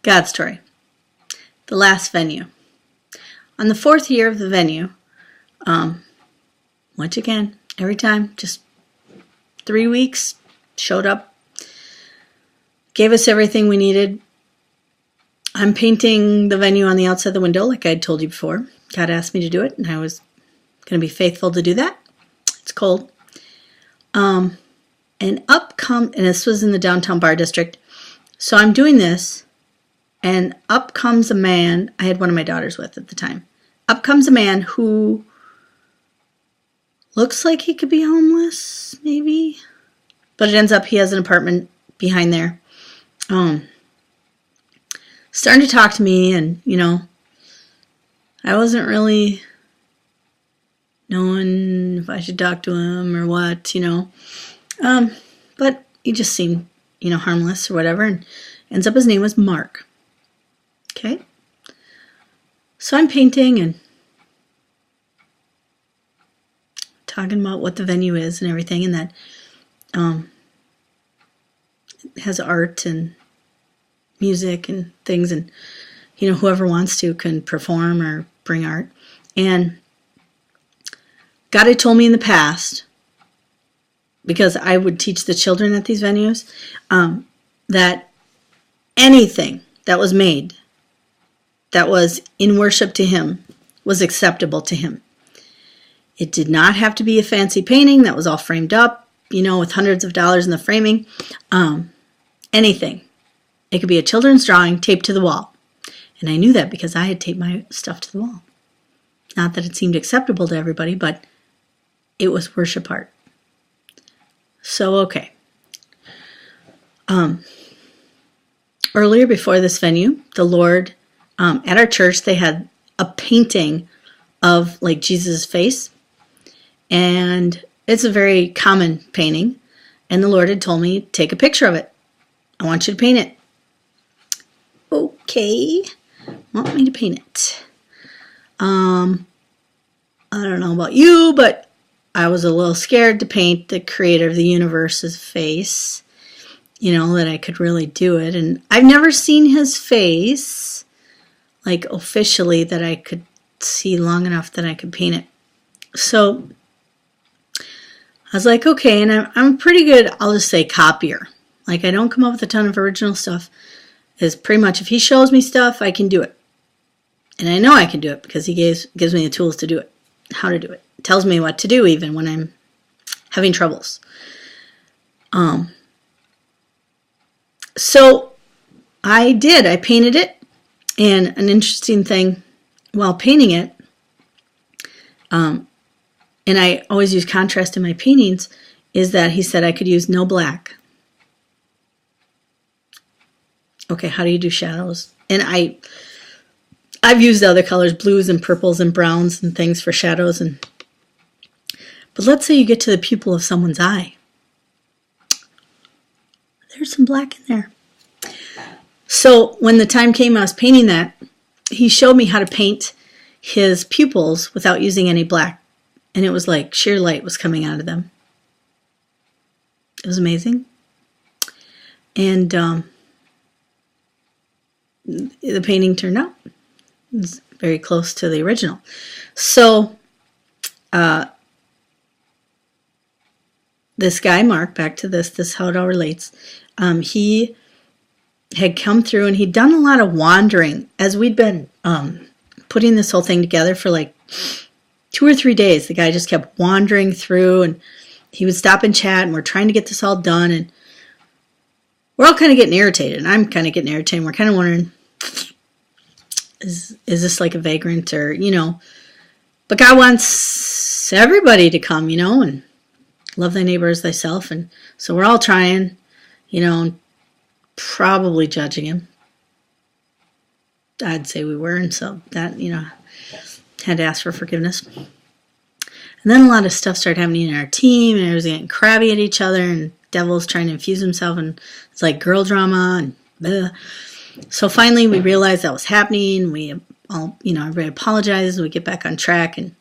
God story. The last venue. On the 4th year of the venue, once again, every time, just 3 weeks, showed up, gave us everything we needed. I'm painting the venue on the outside of the window, like I had told you before. God asked me to do it, and I was going to be faithful to do that. It's cold. And this was in the downtown bar district. So I'm doing this, and up comes a man. I had one of my daughters with at the time. Up comes a man who looks like he could be homeless, maybe. But it ends up he has an apartment behind there. Starting to talk to me, and, I wasn't really knowing if I should talk to him or what, But he just seemed, harmless or whatever, and ends up his name was Mark. Okay? So I'm painting and talking about what the venue is and everything, and that it has art and music and things, and whoever wants to can perform or bring art. And God had told me in the past, because I would teach the children at these venues, that anything that was made that was in worship to Him was acceptable to Him. It did not have to be a fancy painting that was all framed up, with hundreds of dollars in the framing. Anything. It could be a children's drawing taped to the wall. And I knew that because I had taped my stuff to the wall. Not that it seemed acceptable to everybody, but it was worship art. So, okay. Earlier before this venue, the Lord, at our church, they had a painting of like Jesus' face. And it's a very common painting. And the Lord had told me, take a picture of it. I want you to paint it. Okay. Want me to paint it. I don't know about you, but I was a little scared to paint the creator of the universe's face. That I could really do it. And I've never seen his face, like officially, that I could see long enough that I could paint it. So I was like, okay, and I'm a pretty good, I'll just say, copier. Like, I don't come up with a ton of original stuff. It's pretty much, if he shows me stuff, I can do it. And I know I can do it because he gives me the tools to do it, how to do it. Tells me what to do even when I'm having troubles. So I did. I painted it. And an interesting thing while painting it, and I always use contrast in my paintings, is that he said I could use no black. Okay, how do you do shadows? And I've used other colors, blues and purples and browns and things for shadows. But let's say you get to the pupil of someone's eye. There's some black in there. So when the time came I was painting that, he showed me how to paint his pupils without using any black. And it was like sheer light was coming out of them. It was amazing. And the painting turned out. It was very close to the original. So this guy, Mark, back to this is how it all relates. He had come through and he'd done a lot of wandering as we'd been putting this whole thing together for like 2 or 3 days. The guy just kept wandering through, and he would stop and chat, and we're trying to get this all done, and we're all kind of getting irritated, and I'm kind of getting irritated. We're kind of wondering, is this like a vagrant or, but God wants everybody to come, and love thy neighbor as thyself. And so we're all trying, probably judging him. I'd say we were, and so that, had to ask for forgiveness. And then a lot of stuff started happening in our team, and it was getting crabby at each other, and Devil's trying to infuse himself, and it's like girl drama, and blah. So finally we realized that was happening. We all, everybody apologizes, we get back on track, and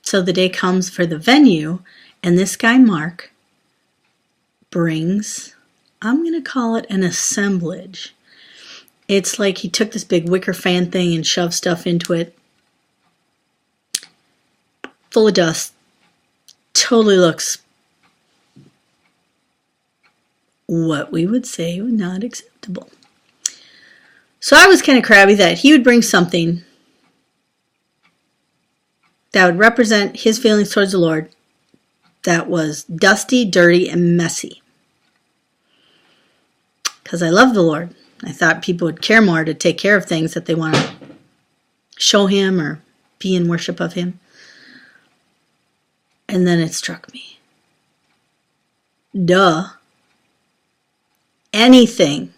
so the day comes for the venue, and this guy, Mark, brings, I'm going to call it an assemblage. It's like he took this big wicker fan thing and shoved stuff into it. Full of dust. Totally looks what we would say not acceptable. So I was kind of crabby that he would bring something that would represent his feelings towards the Lord that was dusty, dirty, and messy. Because I love the Lord. I thought people would care more to take care of things that they want to show him or be in worship of him. And then it struck me. Duh. Anything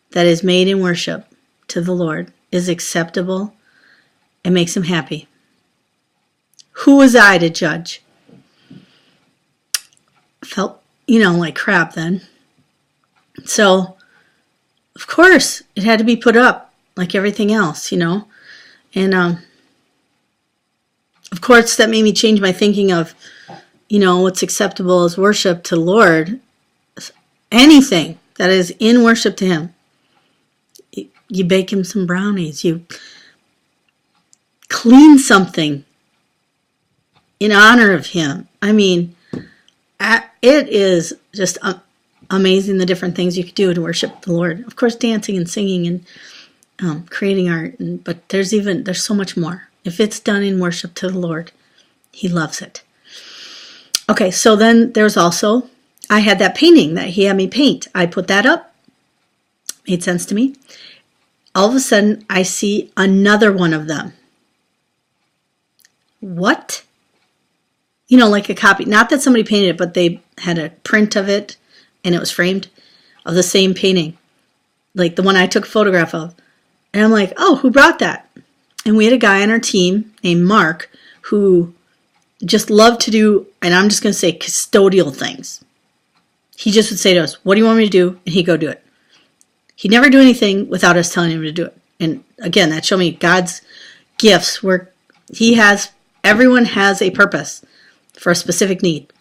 that is made in worship to the Lord is acceptable and makes him happy. Who was I to judge? Felt, like crap then. So, of course, it had to be put up like everything else, And, of course, that made me change my thinking of, what's acceptable as worship to the Lord. Anything that is in worship to him. You bake him some brownies. You clean something in honor of him. I mean, it is just amazing the different things you could do to worship the Lord. Of course, dancing and singing and creating art, but there's so much more. If it's done in worship to the Lord, he loves it. Okay, so then there's also, I had that painting that he had me paint. I put that up. Made sense to me. All of a sudden, I see another one of them. What? Like a copy. Not that somebody painted it, but they had a print of it, and it was framed, of the same painting. Like the one I took a photograph of. And I'm like, oh, who brought that? And we had a guy on our team named Mark who just loved to do, and I'm just going to say custodial things. He just would say to us, what do you want me to do? And he'd go do it. He'd never do anything without us telling him to do it. And again, that showed me God's gifts where everyone has a purpose for a specific need.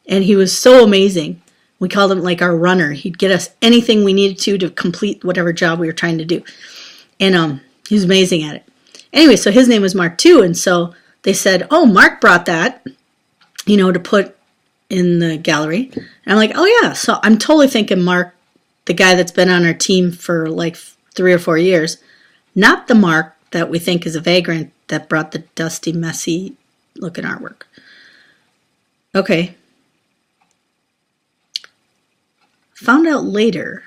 And he was so amazing. We called him like our runner. He'd get us anything we needed to complete whatever job we were trying to do. And he was amazing at it. Anyway, so his name was Mark too. And so they said, oh, Mark brought that, to put in the gallery. And I'm like, oh yeah. So I'm totally thinking Mark, the guy that's been on our team for like 3 or 4 years, not the Mark that we think is a vagrant that brought the dusty, messy looking artwork. Okay. Found out later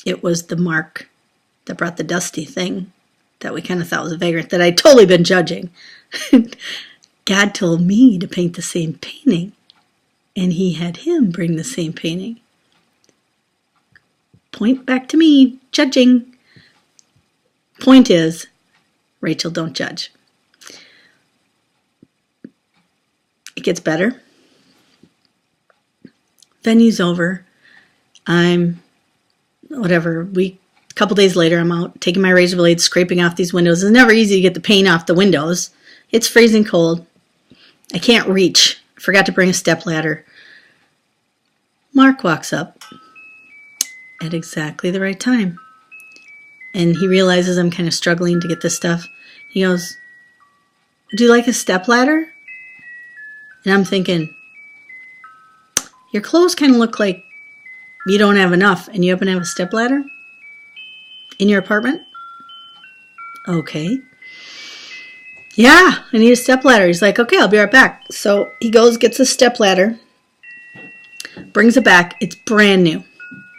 it was the Mark that brought the dusty thing that we kind of thought was a vagrant that I'd totally been judging. God told me to paint the same painting, and he had him bring the same painting. Point back to me, judging. Point is, Rachel, don't judge. It gets better. Venue's over. A couple days later, I'm out taking my razor blade, scraping off these windows. It's never easy to get the paint off the windows. It's freezing cold. I can't reach. I forgot to bring a stepladder. Mark walks up at exactly the right time. And he realizes I'm kind of struggling to get this stuff. He goes, would you like a stepladder? And I'm thinking, your clothes kind of look like you don't have enough, and you happen to have a stepladder in your apartment? Okay. Yeah, I need a stepladder. He's like, okay, I'll be right back. So he goes, gets a stepladder, brings it back. It's brand new.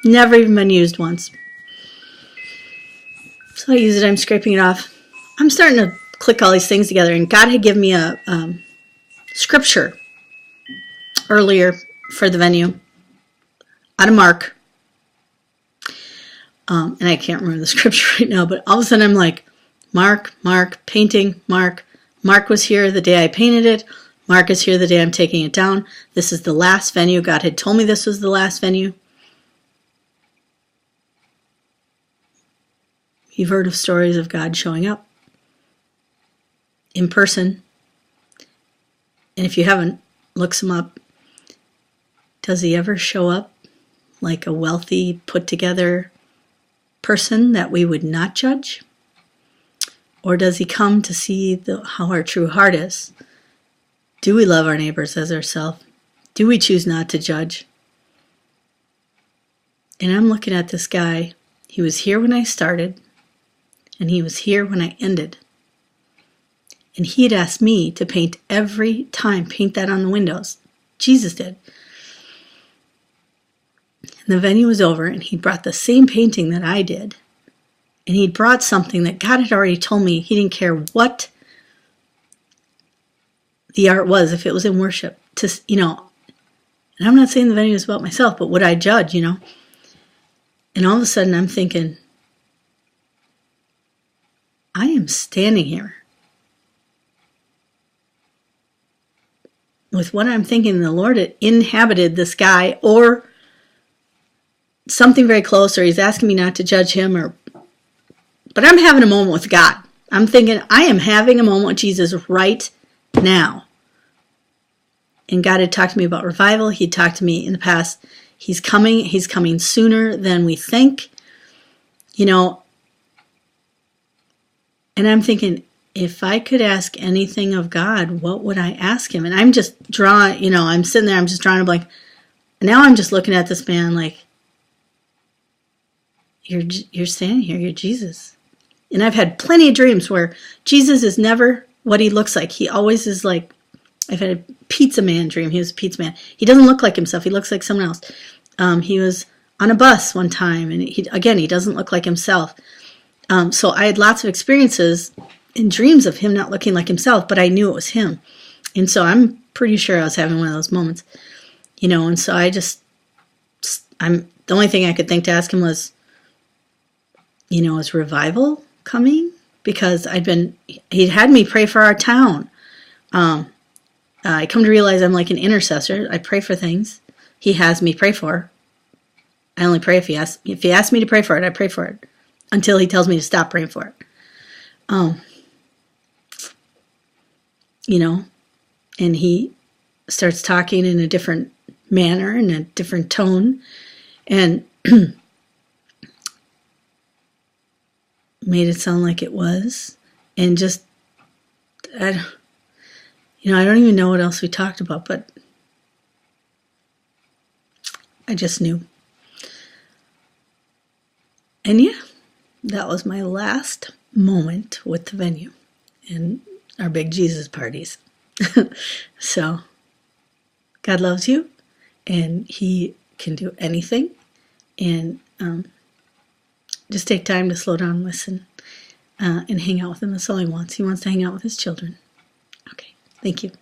Never even been used once. So I use it. I'm scraping it off. I'm starting to click all these things together, and God had given me a scripture earlier for the venue out of Mark. And I can't remember the scripture right now, but all of a sudden I'm like, Mark, painting, Mark. Mark was here the day I painted it. Mark is here the day I'm taking it down. This is the last venue. God had told me this was the last venue. You've heard of stories of God showing up in person. And if you haven't, look some up. Does he ever show up like a wealthy, put together person that we would not judge? Or does he come to see how our true heart is? Do we love our neighbors as ourselves? Do we choose not to judge? And I'm looking at this guy. He was here when I started, and he was here when I ended. And he had asked me to paint every time, paint that on the windows. Jesus did. And the venue was over, and he brought the same painting that I did. And he brought something that God had already told me he didn't care what the art was, if it was in worship. And I'm not saying the venue was about myself, but would I judge, And all of a sudden I'm thinking, I am standing here with what I'm thinking. The Lord had inhabited this guy, or something very close, or he's asking me not to judge him, but I'm having a moment with God. I'm thinking, I am having a moment with Jesus right now. And God had talked to me about revival. He'd talked to me in the past. He's coming sooner than we think. And I'm thinking, if I could ask anything of God, what would I ask him? And I'm just drawing, I'm sitting there, I'm just drawing a blank. And now I'm just looking at this man like, you're standing here, you're Jesus. And I've had plenty of dreams where Jesus is never what he looks like. He always is like, I've had a pizza man dream. He was a pizza man. He doesn't look like himself. He looks like someone else. He was on a bus one time, and he doesn't look like himself. So I had lots of experiences in dreams of him not looking like himself, but I knew it was him. And so I'm pretty sure I was having one of those moments, and so the only thing I could think to ask him was, is revival coming? Because he'd had me pray for our town. I come to realize I'm like an intercessor. I pray for things he has me pray for. I only pray if he asks me to pray for it, I pray for it until he tells me to stop praying for it. And he starts talking in a different manner, in a different tone, and made it sound like it was, and just, I don't even know what else we talked about, but I just knew. And yeah, that was my last moment with the venue and our big Jesus parties. So, God loves you, and he can do anything, and just take time to slow down and listen, and hang out with him. That's all he wants. He wants to hang out with his children. Okay, thank you.